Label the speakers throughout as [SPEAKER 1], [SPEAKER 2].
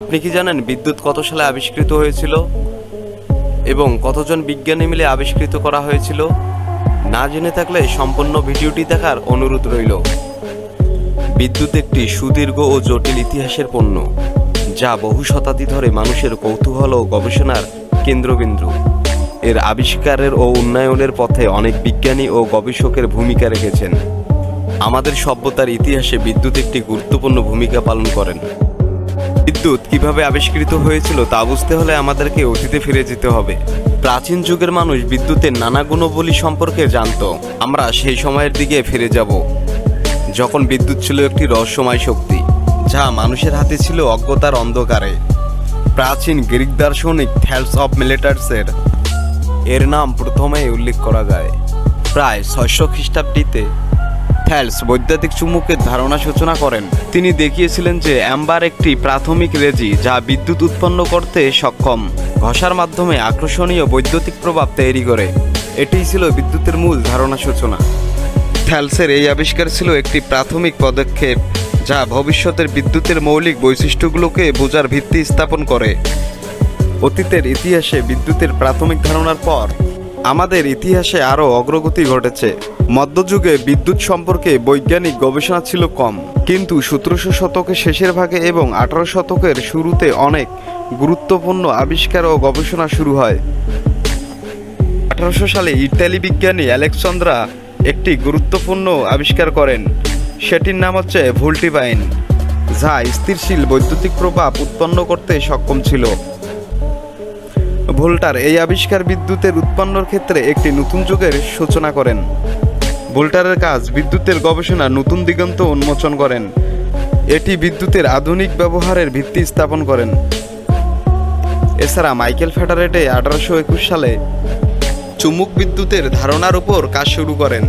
[SPEAKER 1] আপনি কি জানেন বিদ্যুৎ কত সালে আবিষ্কৃত হয়েছিল এবং কতজন বিজ্ঞানী মিলে আবিষ্কৃত করা হয়েছিল? না জেনে থাকলে সম্পূর্ণ ভিডিওটি দেখার অনুরোধ রইল। বিদ্যুৎ একটি সুদীর্ঘ ও জটিল ইতিহাসের পণ্য, যা বহু শতাব্দী ধরে মানুষের কৌতূহল ও গবেষণার কেন্দ্রবিন্দু। এর আবিষ্কারের ও উন্নয়নের পথে অনেক বিজ্ঞানী ও গবেষকের ভূমিকা রেখেছেন। আমাদের সভ্যতার ইতিহাসে বিদ্যুৎ একটি গুরুত্বপূর্ণ ভূমিকা পালন করেন। বিদ্যুৎ কিভাবে আবিষ্কৃত হয়েছিল তা বুঝতে হলে আমাদেরকে অতীতে ফিরে যেতে হবে। প্রাচীন যুগের মানুষ বিদ্যুতের নানা গুণাবলী সম্পর্কে জানত। আমরা সেই সময়ের দিকে ফিরে যাব যখন বিদ্যুৎ ছিল একটি রহস্যময় শক্তি, যা মানুষের হাতে ছিল অজ্ঞতার অন্ধকারে। প্রাচীন গ্রিক দার্শনিক থ্যালস অফ মিলেটাসের এর নাম প্রথমে উল্লেখ করা যায়। প্রায় 600 খ্রিস্টাব্দে থ্যালস বৈদ্যুতিক চুম্বকের ধারণা সূচনা করেন। তিনি দেখিয়েছিলেন যে অ্যাম্বার একটি প্রাথমিক রেজি যা বিদ্যুৎ উৎপন্ন করতে সক্ষম, ঘষার মাধ্যমে আকর্ষণীয় বৈদ্যুতিক প্রভাব তৈরি করে। এটিই ছিল বিদ্যুতের মূল ধারণা সূচনা। থ্যালসের এই আবিষ্কার ছিল একটি প্রাথমিক পদক্ষেপ, যা ভবিষ্যতের বিদ্যুতের মৌলিক বৈশিষ্ট্যগুলোকে বোঝার ভিত্তি স্থাপন করে। অতীতের ইতিহাসে বিদ্যুতের প্রাথমিক ধারণার পর আমাদের ইতিহাসে আরও অগ্রগতি ঘটেছে। মধ্যযুগে বিদ্যুৎ সম্পর্কে বৈজ্ঞানিক গবেষণা ছিল কম, কিন্তু 1700 শতকের শেষের ভাগে এবং 18 শতকের শুরুতে অনেক গুরুত্বপূর্ণ আবিষ্কার ও গবেষণা শুরু হয়। 1800 সালে ইতালি বিজ্ঞানী আলেকজান্দ্রা একটি গুরুত্বপূর্ণ আবিষ্কার করেন। সেটির নাম হচ্ছে ভোল্টিভাইন, যা স্থিরশীল বৈদ্যুতিক প্রভাব উৎপন্ন করতে সক্ষম ছিল। ভোল্টার এই আবিষ্কার বিদ্যুতের উৎপন্নের ক্ষেত্রে একটি নতুন যুগের সূচনা করেন। ভোল্টারের কাজ বিদ্যুতের গবেষণা নতুন দিগন্ত উন্মোচন করেন। এটি বিদ্যুতের আধুনিক ব্যবহারের ভিত্তি স্থাপন করেন। এছাড়া মাইকেল ফ্যারাডে 1821 সালে চুম্বক বিদ্যুতের ধারণার উপর কাজ শুরু করেন।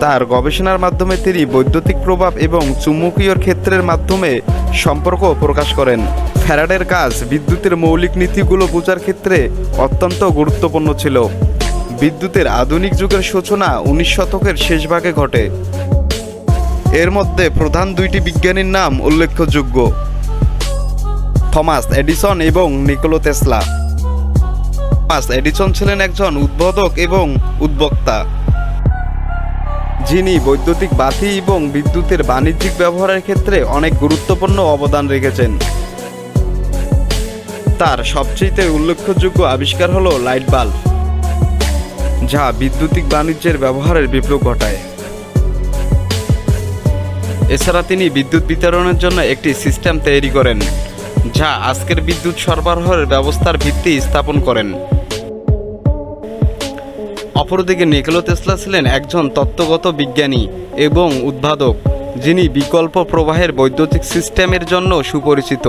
[SPEAKER 1] তার গবেষণার মাধ্যমে তিনি বৈদ্যুতিক প্রভাব এবং চুম্বকীয় ক্ষেত্রের মাধ্যমে সম্পর্ক প্রকাশ করেন। ফ্যারাডের কাজ বিদ্যুতের মৌলিক নীতিগুলো বোঝার ক্ষেত্রে অত্যন্ত গুরুত্বপূর্ণ ছিল। বিদ্যুতের আধুনিক যুগের সূচনা 19 শতকের শেষ ভাগে ঘটে। এর মধ্যে প্রধান দুইটি বিজ্ঞানীর নাম উল্লেখযোগ্য: থমাস এডিসন এবং নিকোলা টেসলা। থমাস এডিসন ছিলেন একজন উদ্ভাবক এবং উদ্যোক্তা, যিনি বৈদ্যুতিক বাতি এবং বিদ্যুতের বাণিজ্যিক ব্যবহারের ক্ষেত্রে অনেক গুরুত্বপূর্ণ অবদান রেখেছেন। তার সবচেয়ে উল্লেখযোগ্য আবিষ্কার হলো লাইট বাল্ব, যা বৈদ্যুতিক বাণিজ্যের ব্যবহারের বিপ্লব ঘটায়। এছাড়া তিনি বিদ্যুৎ বিতরণের জন্য একটি সিস্টেম তৈরি করেন, যা আজকের বিদ্যুৎ সরবরাহের ব্যবস্থার ভিত্তি স্থাপন করেন। অপরদিকে নিকোলা টেসলা ছিলেন একজন তত্ত্বগত বিজ্ঞানী এবং উদ্ভাবক, যিনি বিকল্প প্রবাহের বৈদ্যুতিক সিস্টেমের জন্য সুপরিচিত।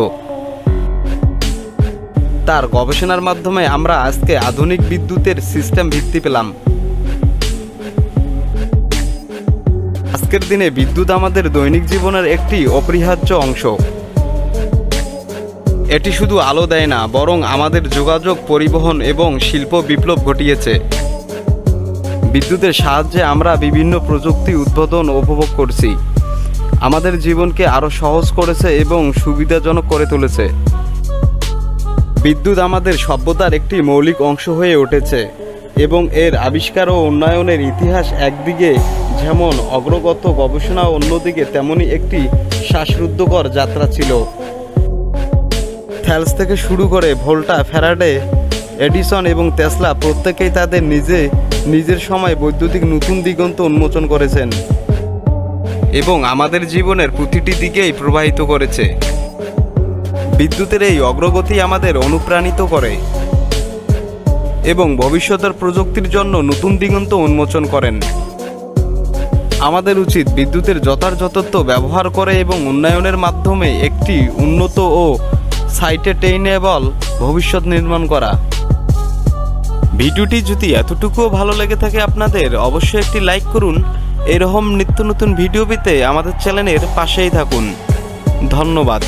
[SPEAKER 1] তার গবেষণার মাধ্যমে আমরা আজকে আধুনিক বিদ্যুতের সিস্টেম ভিত্তি পেলাম। আজকের দিনে বিদ্যুৎ আমাদের দৈনিক জীবনের একটি অপরিহার্য অংশ। এটি শুধু আলো দেয় না, বরং আমাদের যোগাযোগ, পরিবহন এবং শিল্প বিপ্লব ঘটিয়েছে। বিদ্যুতের সাহায্যে আমরা বিভিন্ন প্রযুক্তি উদ্ভাবন উপভোগ করছি, আমাদের জীবনকে আরও সহজ করেছে এবং সুবিধাজনক করে তুলেছে। বিদ্যুৎ আমাদের সভ্যতার একটি মৌলিক অংশ হয়ে উঠেছে এবং এর আবিষ্কার ও উন্নয়নের ইতিহাস একদিকে যেমন অগ্রগত গবেষণা, অন্যদিকে তেমনি একটি শ্বাসরুদ্ধকর যাত্রা ছিল। থ্যালস থেকে শুরু করে ভোল্টা, ফ্যারাডে, এডিসন এবং টেসলা প্রত্যেকেই তাদের নিজের সময় বৈদ্যুতিক নতুন দিগন্ত উন্মোচন করেছেন এবং আমাদের জীবনের প্রতিটি দিকেই প্রবাহিত করেছে। বিদ্যুতের এই অগ্রগতি আমাদের অনুপ্রাণিত করে এবং ভবিষ্যতের প্রযুক্তির জন্য নতুন দিগন্ত উন্মোচন করেন। আমাদের উচিত বিদ্যুতের যথাযথ ব্যবহার করে এবং উন্নয়নের মাধ্যমে একটি উন্নত ও সাস্টেইনেবল ভবিষ্যৎ নির্মাণ করা। ভিডিওটি যদি এতটুকুও ভালো লেগে থাকে আপনাদের, অবশ্যই একটি লাইক করুন। এরকম নিত্য নতুন ভিডিও পেতে আমাদের চ্যানেলের পাশেই থাকুন। ধন্যবাদ।